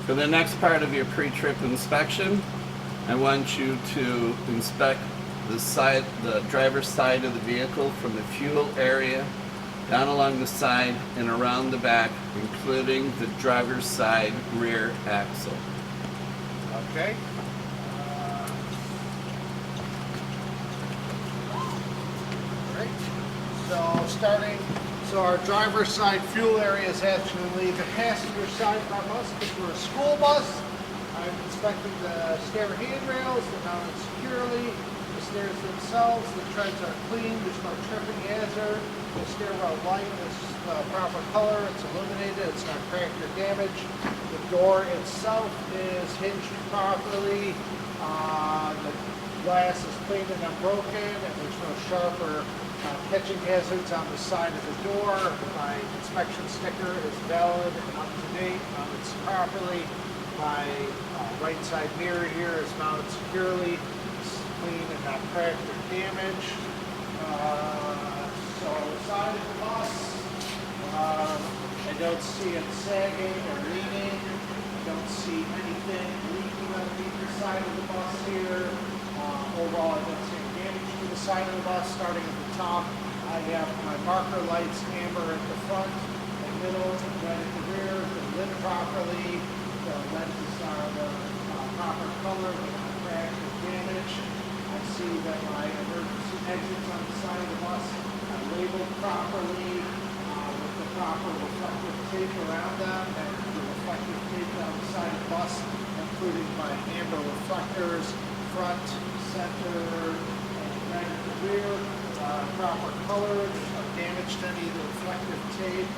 For the next part of your pre-trip inspection, I want you to inspect the driver's side of the vehicle from the fuel area down along the side and around the back, including the driver's side rear axle. Okay. So our driver's side fuel area is actually the passenger side of our bus. If we're a school bus, I'm inspecting the stair handrails, they're mounted securely, the stairs themselves, the treads are clean, there's no tripping hazard, the stairwell light is the proper color, it's illuminated, it's not cracked or damaged, the door itself is hinged properly, the glass is clean and unbroken, and there's no sharp or catching hazards on the side of the door. My inspection sticker is valid and up to date, mounted properly. My right side mirror here is mounted securely, it's clean and not cracked or damaged. So the side of the bus, I don't see it sagging or leaning. I don't see anything leaking underneath the side of the bus here. Overall, I don't see any damage to the side of the bus. Starting at the top, I have my marker lights, amber at the front, the middle, red at the rear, they're lit properly. The lenses are the proper color, they're not cracked or damaged. I see that my emergency exits on the side of the bus are labeled properly with the proper reflective tape around them, and the reflective tape on the side of the bus, including my amber reflectors, front, center, and right at the rear. Proper color, there's no damage to any of the reflective tape.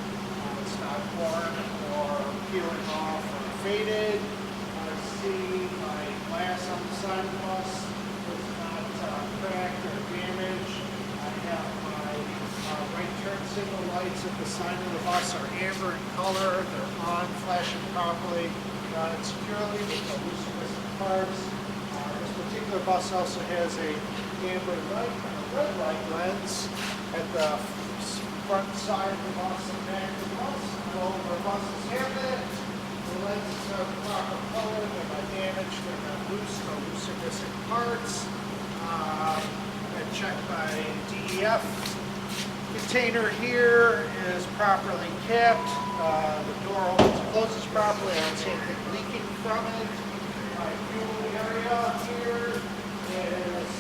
It's not worn or peeling off or faded. I see my glass on the side of the bus is not cracked or damaged. I have my right turn signal lights at the side of the bus are amber in color. They're on, flashing properly, mounted securely with no loose or missing parts. This particular bus also has a amber light and a red light lens at the front side of the bus and back of the bus. All of our buses have that. The lenses are the proper color, they're not damaged, they're not loose, no loose or missing parts. I checked my DEF container here is properly capped. The door opens and closes properly. I don't see anything leaking from it. My fuel area here is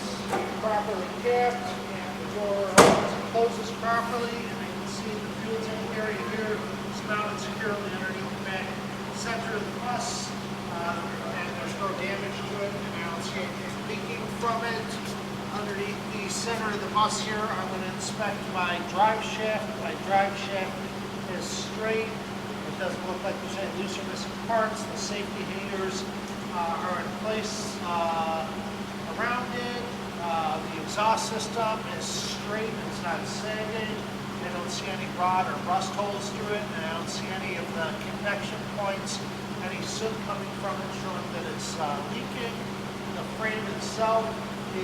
properly capped, and the door opens and closes properly. And I can see the fuel tank area here is mounted securely underneath the back center of the bus, and there's no damage to it, and I don't see anything leaking from it. Underneath the center of the bus here, I'm going to inspect my drive shaft. My drive shaft is straight. It doesn't look like there's any loose or missing parts. The safety hangers are in place around it. The exhaust system is straight, it's not sagging. I don't see any rot or rust holes through it, and I don't see any of the convection points, any soot coming from it showing that it's leaking. The frame itself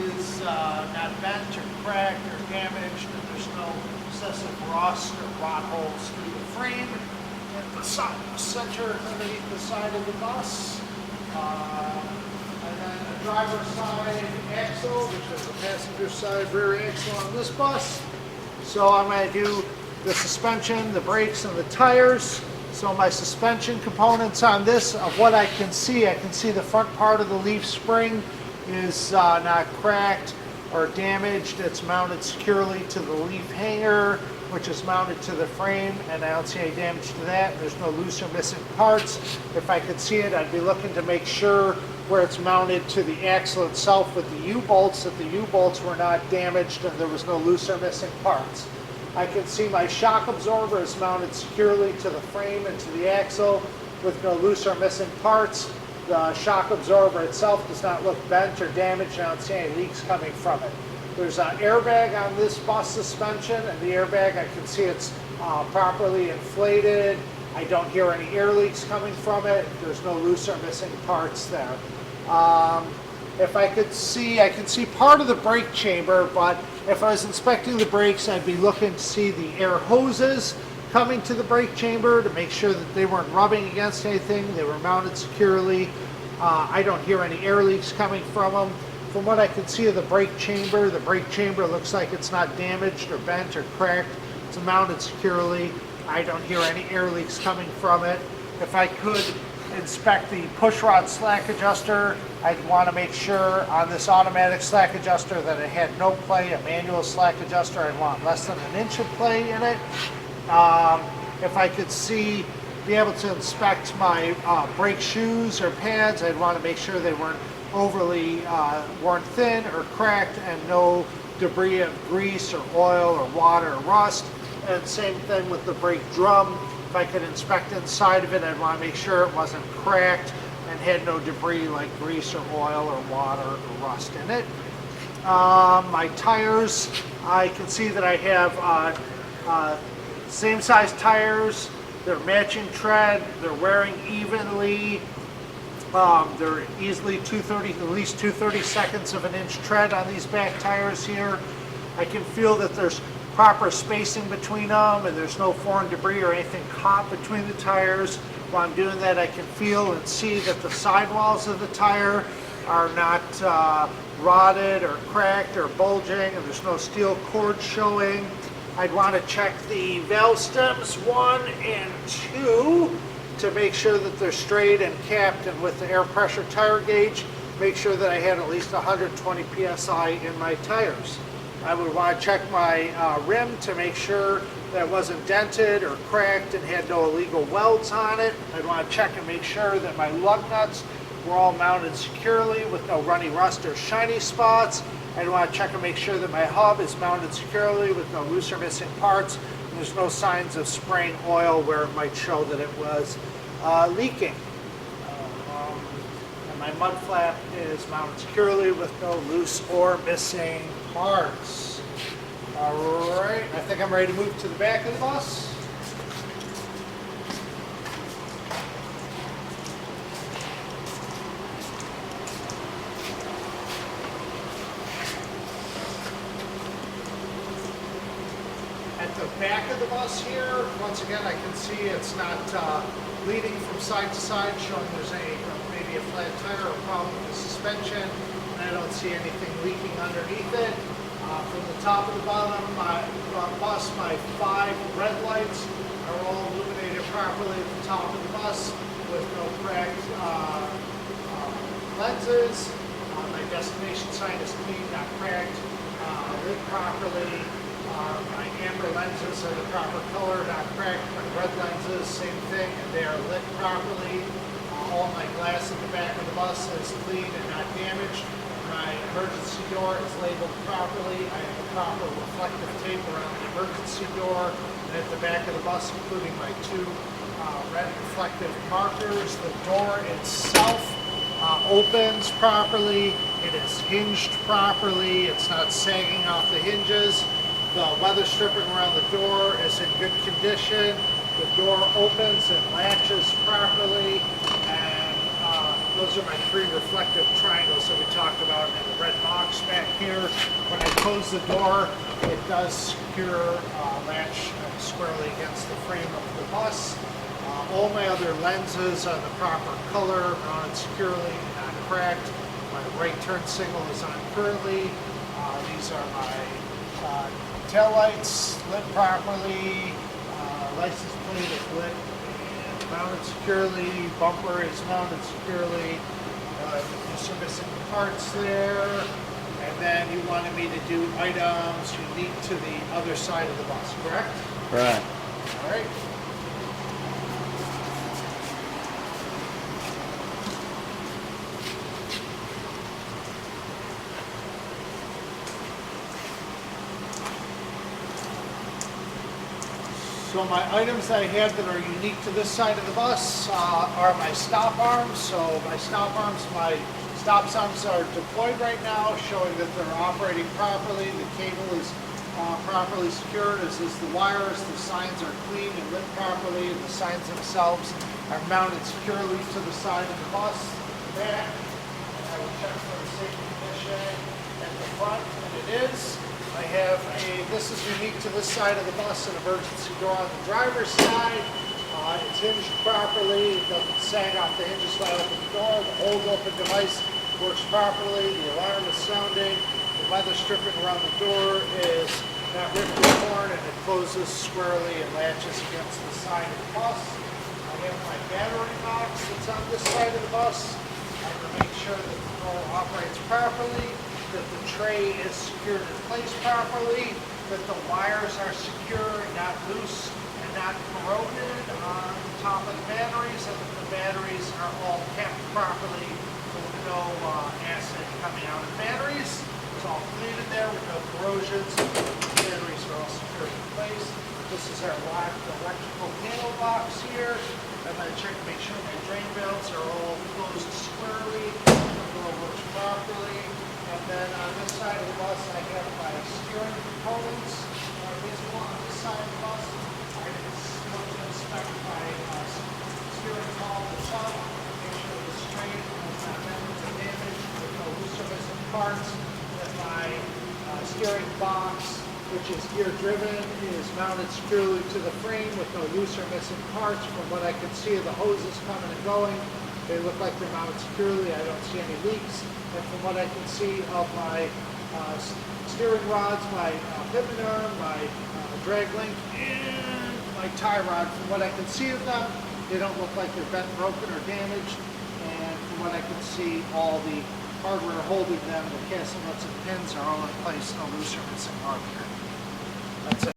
is not bent or cracked or damaged, and there's no excessive rust or rot holes through the frame. At the center underneath the side of the bus. And then the driver's side axle, which is the passenger side rear axle on this bus. So I'm going to do the suspension, the brakes, and the tires. So my suspension components on this, of what I can see the front part of the leaf spring is not cracked or damaged. It's mounted securely to the leaf hanger, which is mounted to the frame, and I don't see any damage to that. There's no loose or missing parts. If I could see it, I'd be looking to make sure where it's mounted to the axle itself with the U-bolts, that the U-bolts were not damaged and there was no loose or missing parts. I can see my shock absorber is mounted securely to the frame and to the axle with no loose or missing parts. The shock absorber itself does not look bent or damaged. I don't see any leaks coming from it. There's an airbag on this bus suspension, and the airbag, I can see it's properly inflated. I don't hear any air leaks coming from it. There's no loose or missing parts there. If I could see, I can see part of the brake chamber, but if I was inspecting the brakes, I'd be looking to see the air hoses, coming to the brake chamber to make sure that they weren't rubbing against anything. They were mounted securely. I don't hear any air leaks coming from them. From what I can see of the brake chamber looks like it's not damaged or bent or cracked. It's mounted securely. I don't hear any air leaks coming from it. If I could inspect the push rod slack adjuster, I'd want to make sure on this automatic slack adjuster that it had no play. A manual slack adjuster, I'd want less than an inch of play in it. If I could be able to inspect my brake shoes or pads, I'd want to make sure they weren't overly worn thin or cracked and no debris of grease or oil or water or rust. And same thing with the brake drum. If I could inspect inside of it, I'd want to make sure it wasn't cracked and had no debris like grease or oil or water or rust in it. My tires, I can see that I have same size tires. They're matching tread. They're wearing evenly. They're easily at least 2/32 of an inch tread on these back tires here. I can feel that there's proper spacing between them and there's no foreign debris or anything caught between the tires. While I'm doing that, I can feel and see that the sidewalls of the tire are not rotted or cracked or bulging, and there's no steel cord showing. I'd want to check the valve stems 1 and 2 to make sure that they're straight and capped, and with the air pressure tire gauge, make sure that I had at least 120 psi in my tires. I would want to check my rim to make sure that it wasn't dented or cracked and had no illegal welds on it. I'd want to check and make sure that my lug nuts were all mounted securely with no runny rust or shiny spots. I'd want to check and make sure that my hub is mounted securely with no loose or missing parts, and there's no signs of spraying oil where it might show that it was leaking. And my mud flap is mounted securely with no loose or missing parts. All right, I think I'm ready to move to the back of the bus. At the back of the bus here, once again, I can see it's not bleeding from side to side, showing there's maybe a flat tire or problem with the suspension. And I don't see anything leaking underneath it. From the top of the bottom of my bus, my 5 red lights are all illuminated properly at the top of the bus with no cracked lenses. My destination sign is clean, not cracked, lit properly. My amber lenses are the proper color, not cracked. My red lenses, same thing, and they are lit properly. All my glass at the back of the bus is clean and not damaged. My emergency door is labeled properly. I have the proper reflective tape around the emergency door and at the back of the bus, including my 2 red reflective markers. The door itself opens properly. It is hinged properly. It's not sagging off the hinges. The weather stripping around the door is in good condition. The door opens and latches properly, and those are my 3 reflective triangles that we talked about in the red box back here. When I close the door, it does secure latch squarely against the frame of the bus. All my other lenses are the proper color, mounted securely, not cracked. My right turn signal is on currently. These are my tail lights lit properly, license plate is lit and mounted securely, bumper is mounted securely, there's some missing parts there, and then you wanted me to do items unique to the other side of the bus, correct? Correct. All right. So my items that I have that are unique to this side of the bus are my stop arms. So my stop arms are deployed right now, showing that they're operating properly. The cable is properly secured, as is the wires. The signs are clean and lit properly. The signs themselves are mounted securely to the side of the bus, the back. And I will check for the safety condition at the front, and it is. I have this is unique to this side of the bus, an emergency door on the driver's side. It's hinged properly, it doesn't sag off the hinges when I open the door. The hold open device works properly, the alarm is sounding, the leather stripping around the door is not ripped or torn, and it closes squarely and latches against the side of the bus. I have my battery box that's on this side of the bus. I have to make sure that the door operates properly, that the tray is secured in place properly, that the wires are secure and not loose and not corroded on top of the batteries, and that the batteries are all kept properly with no acid coming out of the batteries. It's all clean in there with no corrosions. The batteries are all secured in place. This is our locked electrical panel box here. I'm going to check to make sure my drain valves are all closed squarely, the door works properly. And then on this side of the bus, I have my steering components visible on this side of the bus. I want to inspect my steering column itself, make sure it's straight, it's not damaged or damaged, with no loose or missing parts. That my steering box, which is gear driven, is mounted securely to the frame with no loose or missing parts. From what I can see of the hoses coming and going, they look like they're mounted securely. I don't see any leaks. And from what I can see of my steering rods, my pivot arm, my drag link, and my tie rod, from what I can see of them, they don't look like they're bent, broken, or damaged. And from what I can see, all the hardware holding them, the casting nuts and pins, are all in place, no loose or missing hardware. That's it.